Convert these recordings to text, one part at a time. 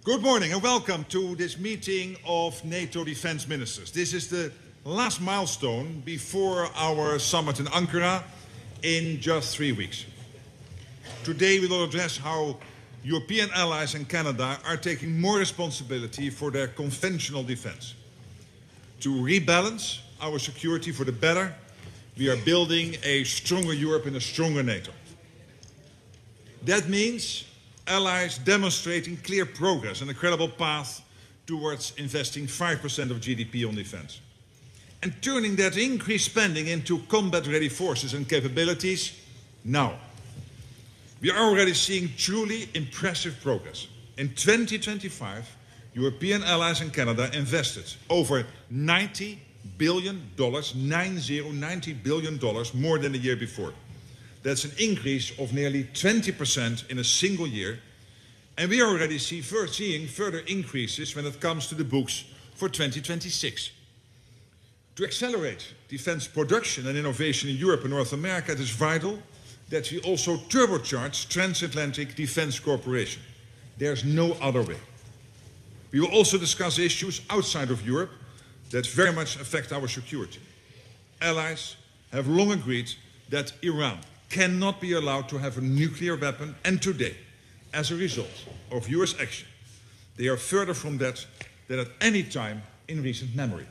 Good morning and welcome to this meeting of NATO defense ministers. This is the last milestone before our summit in Ankara in just 3 weeks. Today we will address how European allies and Canada are taking more responsibility for their conventional defense. To rebalance our security for the better, we are building a stronger Europe and a stronger NATO. That means allies demonstrating clear progress and a credible path towards investing 5% of GDP on defense. And turning that increased spending into combat-ready forces and capabilities now. We are already seeing truly impressive progress. In 2025, European allies and Canada invested over $90 billion more than the year before. That's an increase of nearly 20% in a single year. And we are already seeing further increases when it comes to the books for 2026. To accelerate defense production and innovation in Europe and North America, it is vital that we also turbocharge transatlantic defense cooperation. There's no other way. We will also discuss issues outside of Europe that very much affect our security. Allies have long agreed that Iran cannot be allowed to have a nuclear weapon, and today, as a result of US action, they are further from that than at any time in recent memory.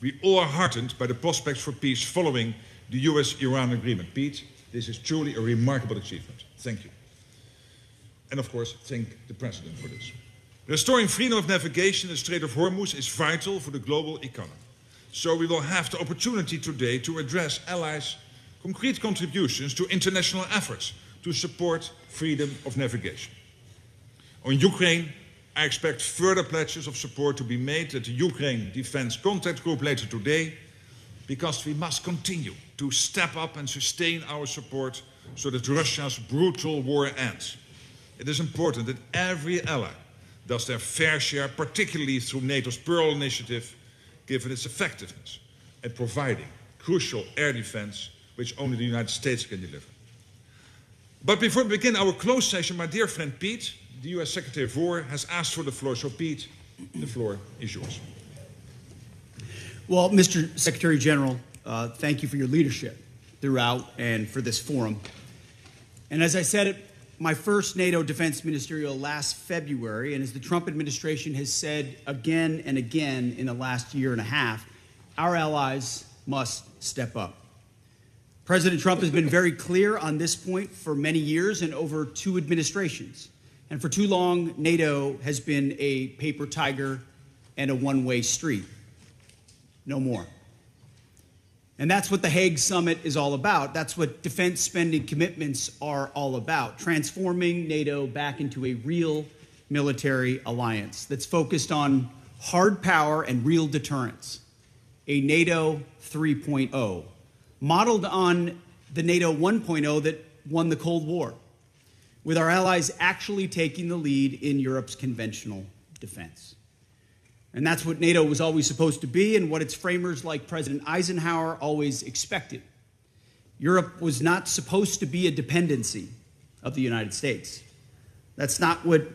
We all are heartened by the prospects for peace following the US-Iran agreement. Pete, this is truly a remarkable achievement. Thank you. And of course, thank the President for this. Restoring freedom of navigation in the Strait of Hormuz is vital for the global economy. So we will have the opportunity today to address allies' concrete contributions to international efforts to support freedom of navigation. On Ukraine, I expect further pledges of support to be made at the Ukraine Defense Contact Group later today, because we must continue to step up and sustain our support so that Russia's brutal war ends. It is important that every ally does their fair share, particularly through NATO's Pearl initiative, given its effectiveness at providing crucial air defense which only the United States can deliver. But before we begin our closed session, my dear friend Pete, the US Secretary of War, has asked for the floor. So Pete, the floor is yours. Well, Mr. Secretary General, thank you for your leadership throughout and for this forum. And as I said at my first NATO Defense Ministerial last February, and as the Trump administration has said again and again in the last year and a half, our allies must step up. President Trump has been very clear on this point for many years and over 2 administrations. And for too long, NATO has been a paper tiger and a one-way street. No more. And that's what the Hague Summit is all about. That's what defense spending commitments are all about, transforming NATO back into a real military alliance that's focused on hard power and real deterrence, a NATO 3.0, modeled on the NATO 1.0 that won the Cold War, with our allies actually taking the lead in Europe's conventional defense. And that's what NATO was always supposed to be and what its framers like President Eisenhower always expected. Europe was not supposed to be a dependency of the United States. That's not what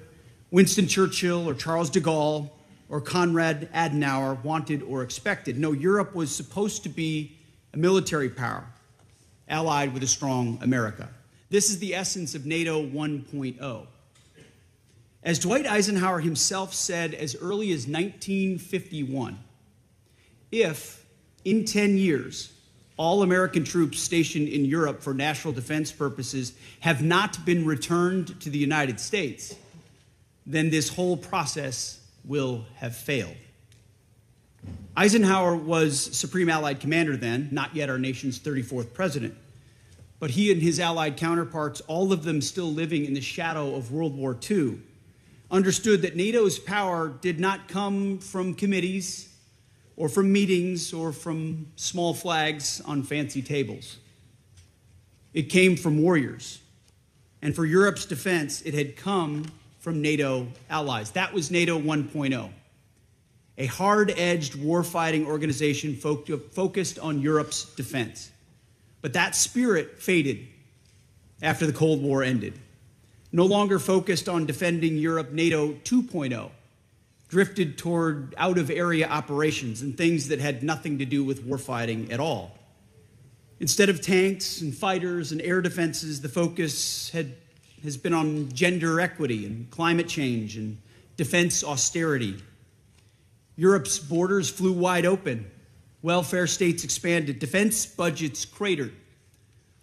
Winston Churchill or Charles de Gaulle or Konrad Adenauer wanted or expected. No, Europe was supposed to be a military power allied with a strong America. This is the essence of NATO 1.0. As Dwight Eisenhower himself said as early as 1951, if in 10 years all American troops stationed in Europe for national defense purposes have not been returned to the United States, then this whole process will have failed. Eisenhower was Supreme Allied Commander then, not yet our nation's 34th president. But he and his Allied counterparts, all of them still living in the shadow of World War II, understood that NATO's power did not come from committees or from meetings or from small flags on fancy tables. It came from warriors. And for Europe's defense, it had come from NATO allies. That was NATO 1.0. A hard-edged warfighting organization focused on Europe's defense. But that spirit faded after the Cold War ended. no longer focused on defending Europe, NATO 2.0 drifted toward out-of-area operations and things that had nothing to do with warfighting at all. Instead of tanks and fighters and air defenses, the focus has been on gender equity and climate change and defense austerity. Europe's borders flew wide open. Welfare states expanded. Defense budgets cratered,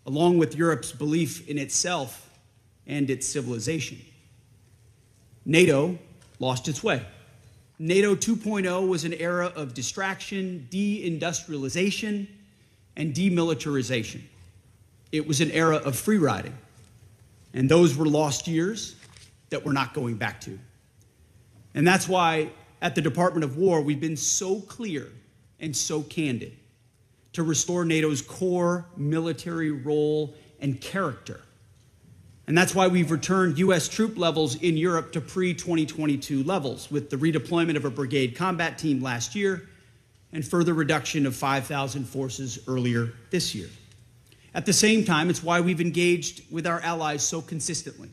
along with Europe's belief in itself and its civilization. NATO lost its way. NATO 2.0 was an era of distraction, deindustrialization, and demilitarization. It was an era of free riding. And those were lost years that we're not going back to. And that's why at the Department of War, we've been so clear and so candid to restore NATO's core military role and character. And that's why we've returned U.S. troop levels in Europe to pre-2022 levels, with the redeployment of a brigade combat team last year and further reduction of 5,000 forces earlier this year. At the same time, it's why we've engaged with our allies so consistently.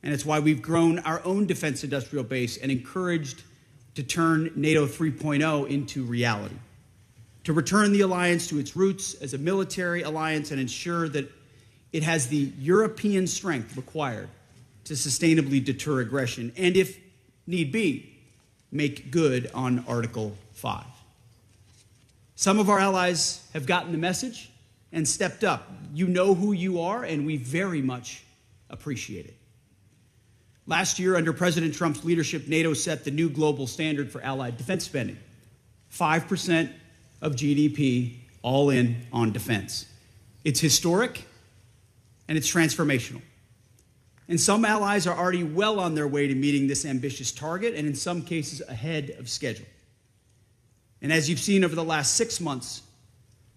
And it's why we've grown our own defense industrial base and encouraged to turn NATO 3.0 into reality, to return the alliance to its roots as a military alliance and ensure that it has the European strength required to sustainably deter aggression and, if need be, make good on Article 5. Some of our allies have gotten the message and stepped up. You know who you are, and we very much appreciate it. Last year, under President Trump's leadership, NATO set the new global standard for allied defense spending, 5% of GDP, all in on defense. It's historic, and it's transformational. And some allies are already well on their way to meeting this ambitious target, and in some cases ahead of schedule. And as you've seen over the last 6 months,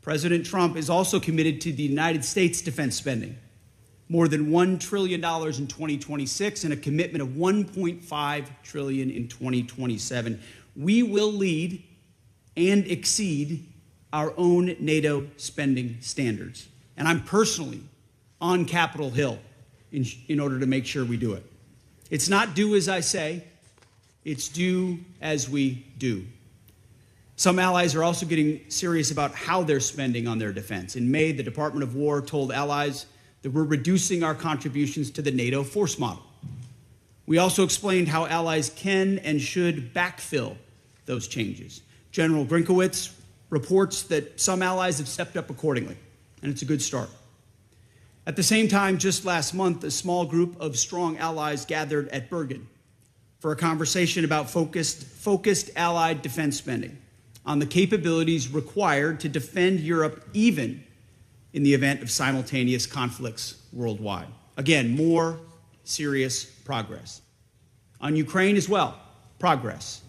President Trump is also committed to the United States defense spending, more than $1 trillion in 2026 and a commitment of $1.5 trillion in 2027. We will lead and exceed our own NATO spending standards. And I'm personally on Capitol Hill in order to make sure we do it. It's not do as I say, it's do as we do. Some allies are also getting serious about how they're spending on their defense. In May, the Department of War told allies that we're reducing our contributions to the NATO force model. We also explained how allies can and should backfill those changes. General Grinkowitz reports that some allies have stepped up accordingly, and it's a good start. At the same time, just last month, a small group of strong allies gathered at Bergen for a conversation about focused allied defense spending on the capabilities required to defend Europe even in the event of simultaneous conflicts worldwide. Again, more serious progress. On Ukraine as well, progress.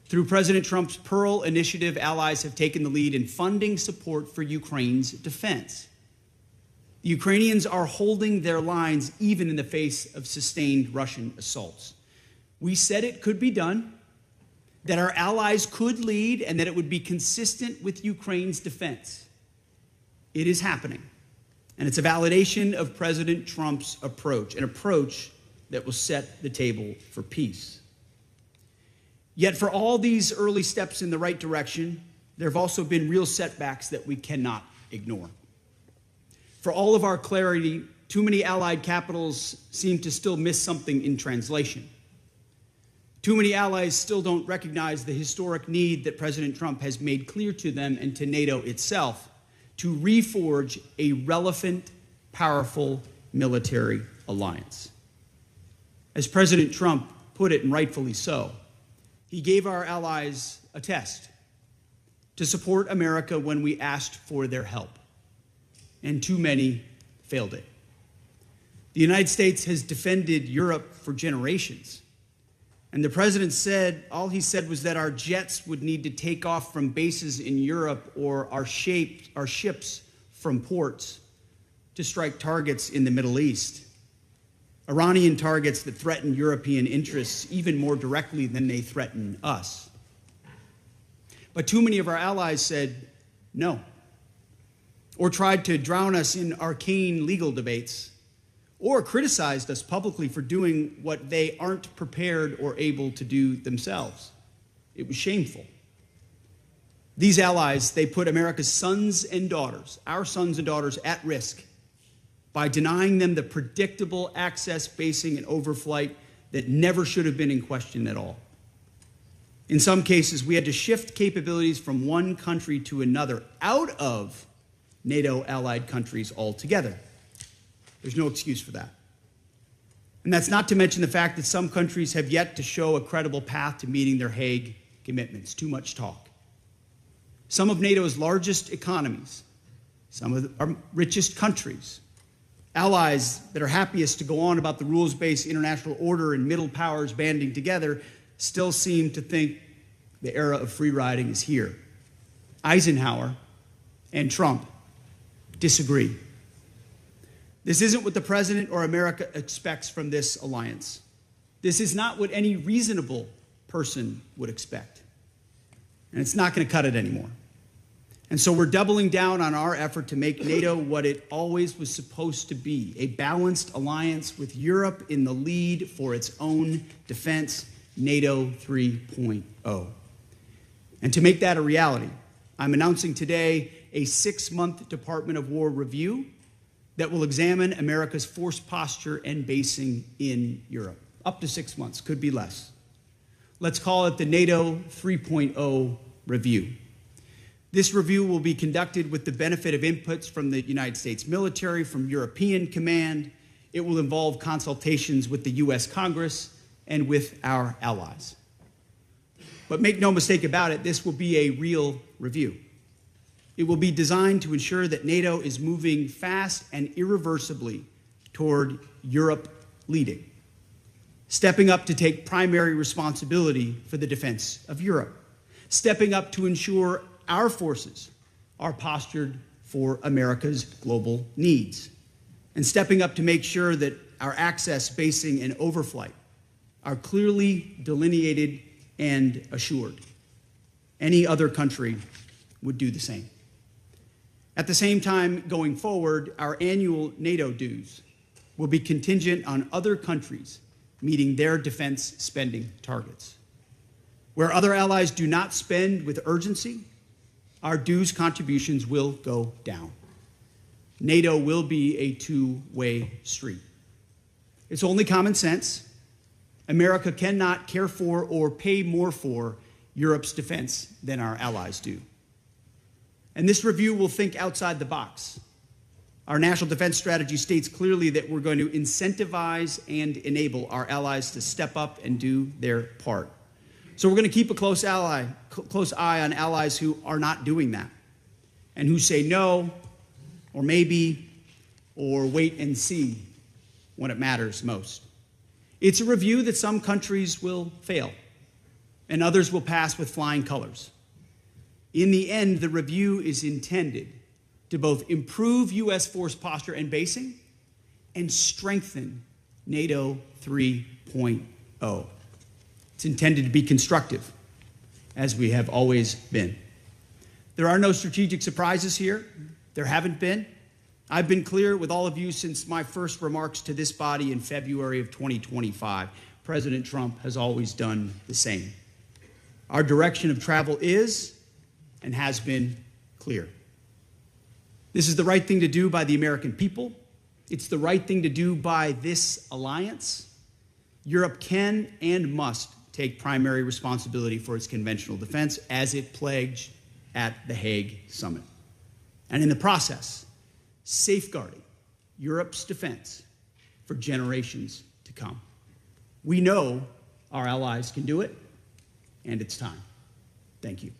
Through President Trump's Pearl Initiative, allies have taken the lead in funding support for Ukraine's defense. The Ukrainians are holding their lines even in the face of sustained Russian assaults. We said it could be done, that our allies could lead, and that it would be consistent with Ukraine's defense. It is happening, and it's a validation of President Trump's approach, an approach that will set the table for peace. Yet for all these early steps in the right direction, there have also been real setbacks that we cannot ignore. For all of our clarity, too many allied capitals seem to still miss something in translation. Too many allies still don't recognize the historic need that President Trump has made clear to them and to NATO itself to reforge a relevant, powerful military alliance. As President Trump put it, and rightfully so, he gave our allies a test to support America when we asked for their help, and too many failed it. The United States has defended Europe for generations. And the president said, all he said was that our jets would need to take off from bases in Europe or our ships from ports to strike targets in the Middle East. Iranian targets that threaten European interests even more directly than they threaten us. But too many of our allies said no, or tried to drown us in arcane legal debates, or criticized us publicly for doing what they aren't prepared or able to do themselves. It was shameful. These allies, they put America's sons and daughters, our sons and daughters, at risk by denying them the predictable access, basing, and overflight that never should have been in question at all. In some cases, we had to shift capabilities from one country to another out of NATO allied countries altogether. There's no excuse for that. And that's not to mention the fact that some countries have yet to show a credible path to meeting their Hague commitments. Too much talk. Some of NATO's largest economies, some of our richest countries, allies that are happiest to go on about the rules-based international order and middle powers banding together, still seem to think the era of free riding is here. Eisenhower and Trump disagree. This isn't what the president or America expects from this alliance. This is not what any reasonable person would expect. And it's not going to cut it anymore. And so we're doubling down on our effort to make NATO what it always was supposed to be, a balanced alliance with Europe in the lead for its own defense, NATO 3.0. And to make that a reality, I'm announcing today a 6-month Department of War review that will examine America's force posture and basing in Europe. Up to 6 months, could be less. Let's call it the NATO 3.0 review. This review will be conducted with the benefit of inputs from the United States military, from European Command. It will involve consultations with the U.S. Congress and with our allies. But make no mistake about it, this will be a real review. It will be designed to ensure that NATO is moving fast and irreversibly toward Europe leading, stepping up to take primary responsibility for the defense of Europe, stepping up to ensure our forces are postured for America's global needs, and stepping up to make sure that our access, basing, and overflight are clearly delineated and assured. Any other country would do the same. At the same time, going forward, our annual NATO dues will be contingent on other countries meeting their defense spending targets. Where other allies do not spend with urgency, our dues contributions will go down. NATO will be a two-way street. It's only common sense. America cannot care for or pay more for Europe's defense than our allies do. And this review will think outside the box. Our national defense strategy states clearly that we're going to incentivize and enable our allies to step up and do their part. So we're going to keep a close eye on allies who are not doing that and who say no, or maybe, or wait and see when it matters most. It's a review that some countries will fail and others will pass with flying colors. In the end, the review is intended to both improve U.S. force posture and basing and strengthen NATO 3.0. It's intended to be constructive, as we have always been. There are no strategic surprises here. There haven't been. I've been clear with all of you since my first remarks to this body in February of 2025. President Trump has always done the same. Our direction of travel is and has been clear. This is the right thing to do by the American people. It's the right thing to do by this alliance. Europe can and must take primary responsibility for its conventional defense as it pledged at the Hague Summit. And in the process, safeguarding Europe's defense for generations to come. We know our allies can do it, and it's time. Thank you.